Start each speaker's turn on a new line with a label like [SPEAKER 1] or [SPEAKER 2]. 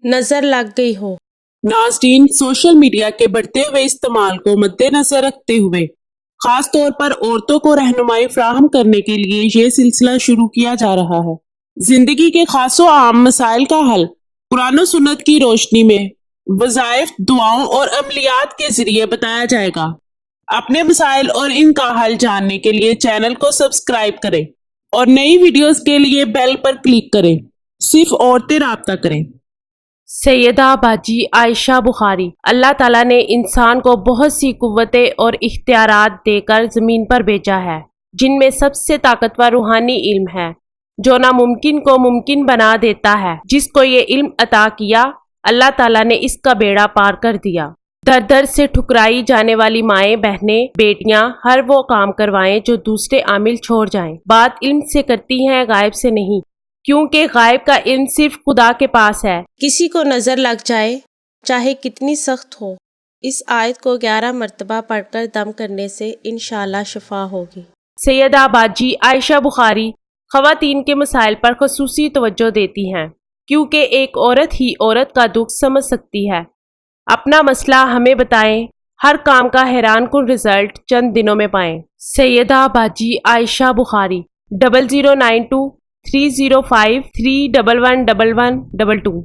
[SPEAKER 1] नज़र लग गई हो।
[SPEAKER 2] नाज़रीन, सोशल मीडिया के बढ़ते हुए इस्तेमाल को मद्देनजर रखते हुए खास तौर पर औरतों को रहनुमाई फराहम करने के लिए ये सिलसिला शुरू किया जा रहा है। जिंदगी के खासो आम मसाइल का हल कुरान और सुन्नत की रोशनी में वज़ाइफ, दुआओं और अमलियात के जरिए बताया जाएगा। अपने मसाइल और इनका हल जानने के लिए चैनल को सब्सक्राइब करें और नई वीडियोस के लिए बेल पर क्लिक करें। सिर्फ औरतें राब्ता करें।
[SPEAKER 1] सैयदा बाजी आयशा बुखारी। अल्लाह ताला ने इंसान को बहुत सी कुव्वतें और इख्तियारात देकर ज़मीन पर भेजा है, जिनमें सबसे ताकतवर रूहानी इल्म है जो नामुमकिन को मुमकिन बना देता है। जिसको ये इल्म अता किया, अल्लाह ताला ने इसका बेड़ा पार कर दिया। दर दर से ठुकराई जाने वाली माएँ, बहनें, बेटियां हर वो काम करवाएं जो दूसरे आमिल छोड़ जाएं। बात इल्म से करती हैं, गायब से नहीं, क्योंकि गायब का इल्म सिर्फ खुदा के पास है। किसी को नजर लग जाए, चाहे कितनी सख्त हो, इस आयत को 11 मरतबा पढ़कर दम करने से इंशाअल्लाह शिफा होगी। सैयदा बाजी आयशा बुखारी ख़वातीन के मसाइल पर ख़ुसूसी तवज्जो देती हैं, क्योंकि एक औरत ही औरत का दुख समझ सकती है। अपना मसला हमें बताएं, हर काम का हैरान कुन रिजल्ट चंद दिनों में पाएं। सैयदा बाजी आयशा बुखारी 0092 305 3111122।